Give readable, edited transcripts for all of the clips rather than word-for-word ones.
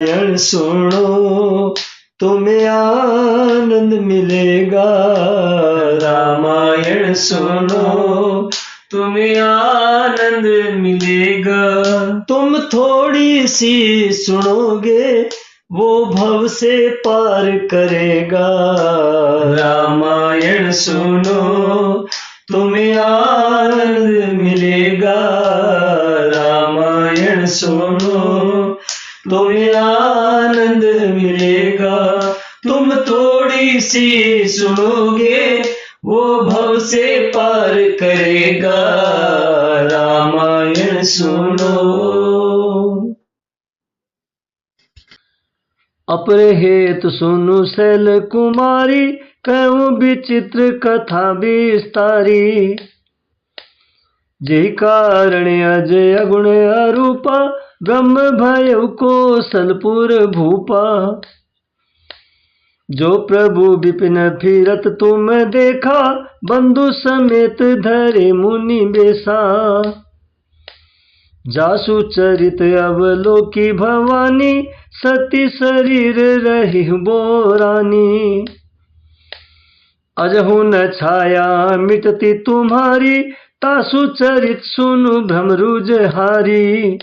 रामायण सुनो तुम्हें आनंद मिलेगा। रामायण सुनो तुम्हें आनंद मिलेगा। तुम थोड़ी सी सुनोगे वो भव से पार करेगा। रामायण सुनो तुम्हें आनंद मिलेगा। रामायण सुनो तुम्हें आनंद मिलेगा। तुम थोड़ी सी सुनोगे वो भव से पार करेगा। रामायण सुनो। अपरे हेतु सुनु शैल कुमारी, कहूँ विचित्र कथा विस्तारी। जय कारण अजय अगुण अरूपा, ब्रह्म भयउ कौशलपुर भूपा। जो प्रभु विपिन फिरत तुम देखा, बंधु समेत धरे मुनि बेसा। जासु चरित अवलोकी भवानी, सती शरीर रही बोरानी। अजहु न छाया मिटती तुम्हारी, तासु चरित सुनु भ्रमरुज हारी।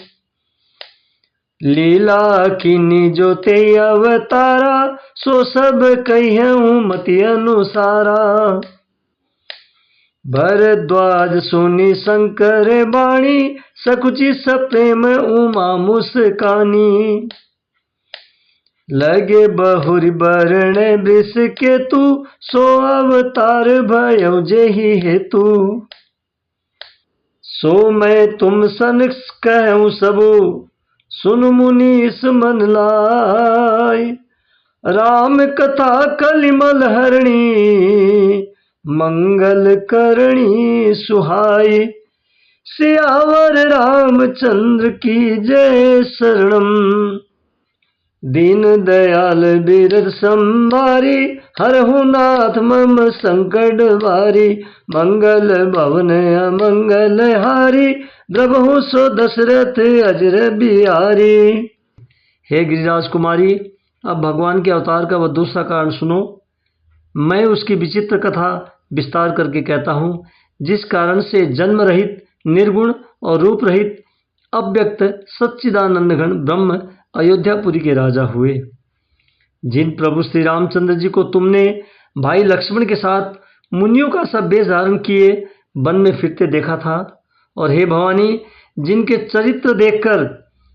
लीला किनी जो ते अवतारा, सो सब कहियऊँ मति अनुसारा। भरद्वाज सुनी शंकर बाणी, सकुचि सप्रेम उमा मुस्कानी। लगे बहुरी बरण वृष केतु, सो अवतार भयउ जेहि हेतु। सो मैं तुम सन कहूँ सबु, सुन मुनीस मन लाई। राम कथा कलिमल हरणी, मंगल करणी सुहाई। सियावर रामचंद्र की जय शरणम। दीन दयाल बिरद संभारी, हरहु नाथ मम संकट भारी। मंगल भवन अमंगल हारी, द्रवहु सो दशरथ अजर बिहारी। हे गिरिराज कुमारी, अब भगवान के अवतार का वह दूसरा कारण सुनो। मैं उसकी विचित्र कथा विस्तार करके कहता हूँ, जिस कारण से जन्म रहित, निर्गुण और रूप रहित अव्यक्त सच्चिदानंद घन ब्रह्म अयोध्यापुरी के राजा हुए। जिन प्रभु श्री रामचंद्र जी को तुमने भाई लक्ष्मण के साथ मुनियों का सा वेश धारण किए वन में फिरते देखा था, और हे भवानी, जिनके चरित्र देखकर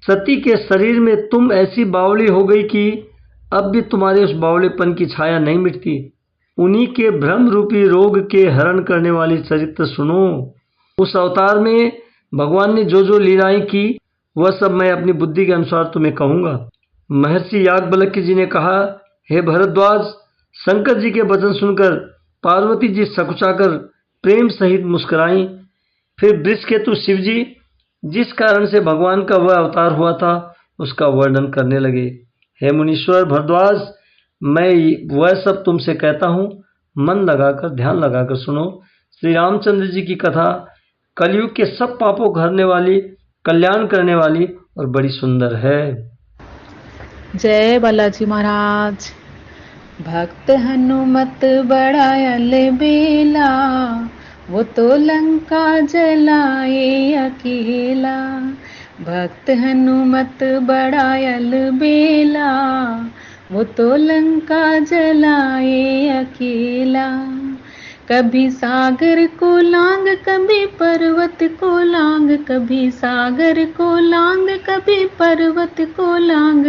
सती के शरीर में तुम ऐसी बावली हो गई कि अब भी तुम्हारे उस बावलेपन की छाया नहीं मिटती, उन्हीं के भ्रम रूपी रोग के हरण करने वाली चरित्र सुनो। उस अवतार में भगवान ने जो जो लीलाएं की, वह सब मैं अपनी बुद्धि के अनुसार तुम्हें कहूँगा। महर्षि याज्ञवल्क्य जी ने कहा, हे भरद्वाज, शंकर जी के वचन सुनकर पार्वती जी सकुचाकर प्रेम सहित मुस्कुराईं। फिर वृषकेतु शिव जी, जिस कारण से भगवान का वह अवतार हुआ था, उसका वर्णन करने लगे। हे मुनीश्वर भरद्वाज, मैं वह सब तुमसे कहता हूँ, मन लगाकर ध्यान लगाकर सुनो। श्री रामचंद्र जी की कथा कलयुग के सब पापों को हरने वाली, कल्याण करने वाली और बड़ी सुंदर है। जय बालाजी महाराज। भक्त हनुमत बड़ा अलबेला, वो तो लंका जलाए अकेला। भक्त हनुमत बड़ा अलबेला, वो तो लंका जलाए अकेला। कभी सागर को लांग, कभी पर्वत को लांग, कभी सागर को लांग, कभी पर्वत को लांग।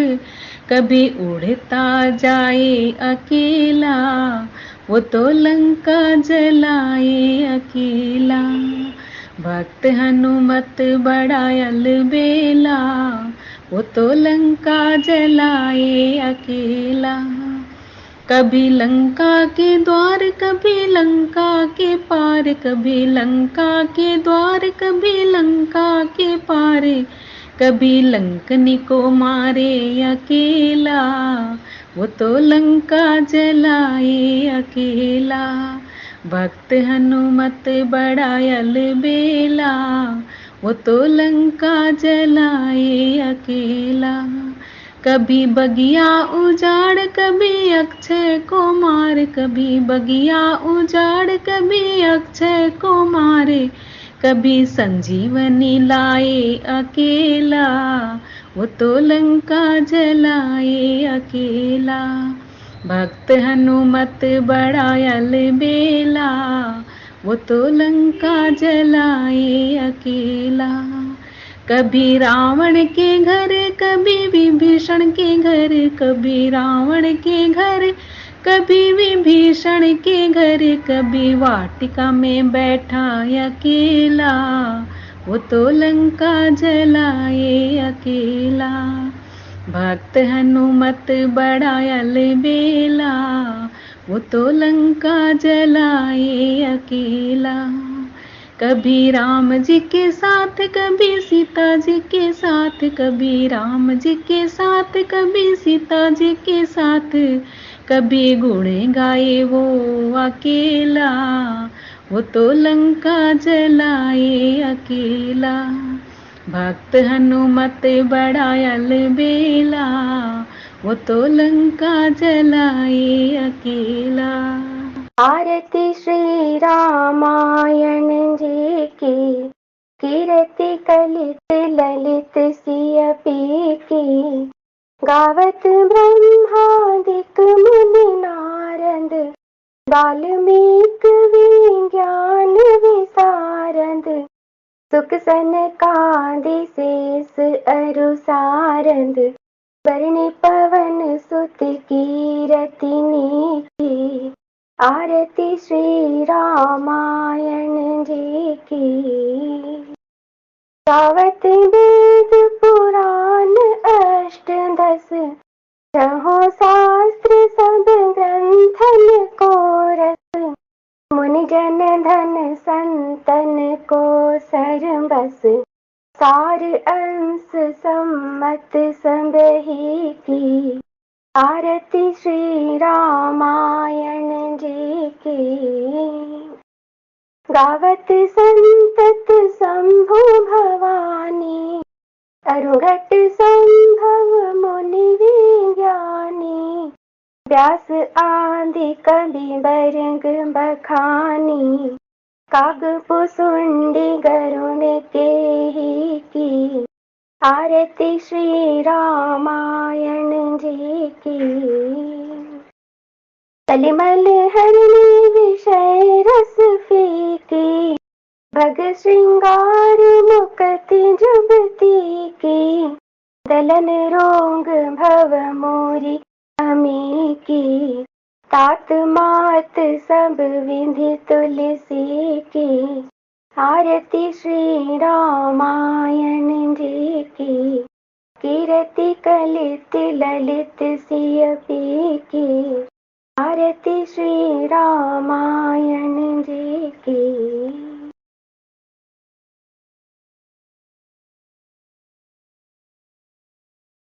कभी उड़ता जाए अकेला, वो तो लंका जलाए अकेला। भक्त हनुमत बड़ा अलबेला, वो तो लंका जलाए अकेला। कभी लंका के द्वार, कभी लंका के पार, कभी लंका के द्वार, कभी लंका के पार। कभी लंकनी को मारे अकेला, वो तो लंका जलाए अकेला। भक्त हनुमत बड़ा अलबेला, वो तो लंका जलाए अकेला। कभी बगिया उजाड़ कभी अक्षय कुमार, कभी बगिया उजाड़ कभी अक्षय कुमार, कभी संजीवनी लाए अकेला, वो तो लंका जलाए अकेला। भक्त हनुमत बड़ा अलबेला, वो तो लंका जलाए अकेला। कभी रावण के घर कभी विभीषण के घर, कभी रावण के घर कभी विभीषण के घर, कभी वाटिका में बैठा अकेला, वो तो लंका जलाए अकेला। भक्त हनुमत बड़ा अलबेला, वो तो लंका जलाए अकेला। कभी राम जी के साथ कभी सीता जी के साथ, कभी राम जी के साथ कभी सीता जी के साथ, कभी गुण गाए वो अकेला, वो तो लंका जलाए अकेला। भक्त हनुमत बड़ा अलबेला, वो तो लंका जलाए अकेला। आरती श्री रामायण जी की, कीर्ति कलित ललित सिय पी की। गावत ब्रह्मादिक मुनि नारद, वाल्मीकि विज्ञान विशारद। सुख सनकादि शेष अरु सारद, बरनि पवन सुत कीरति नीकी। आरती श्री रामायण जी की। गावत वेद पुराण अष्ट दस, छहों शास्त्र सब ग्रंथन को रस। मुनि जन धन संतन को सरबस, सार अंश सम्मत सब ही की। आरती श्री रामायण जी की। गावत संतत शंभु भवानी, अरुघट संभव मुनि विज्ञानी। व्यास आदि कवि बरग बखानी, काग पुसुंडी गरुण के ही की। आरती श्री रामायण जी की। कलिमल हरणी विषय रस फीकी, भग श्रृंगार मुकति जुबती की। दलन रोग भव मोरी अमी की, तात मात सब विधि तुलसी की। आरती श्री रामायण जी की। कीर्ति कलित ललित सिय पी की। आरती श्री रामायण जी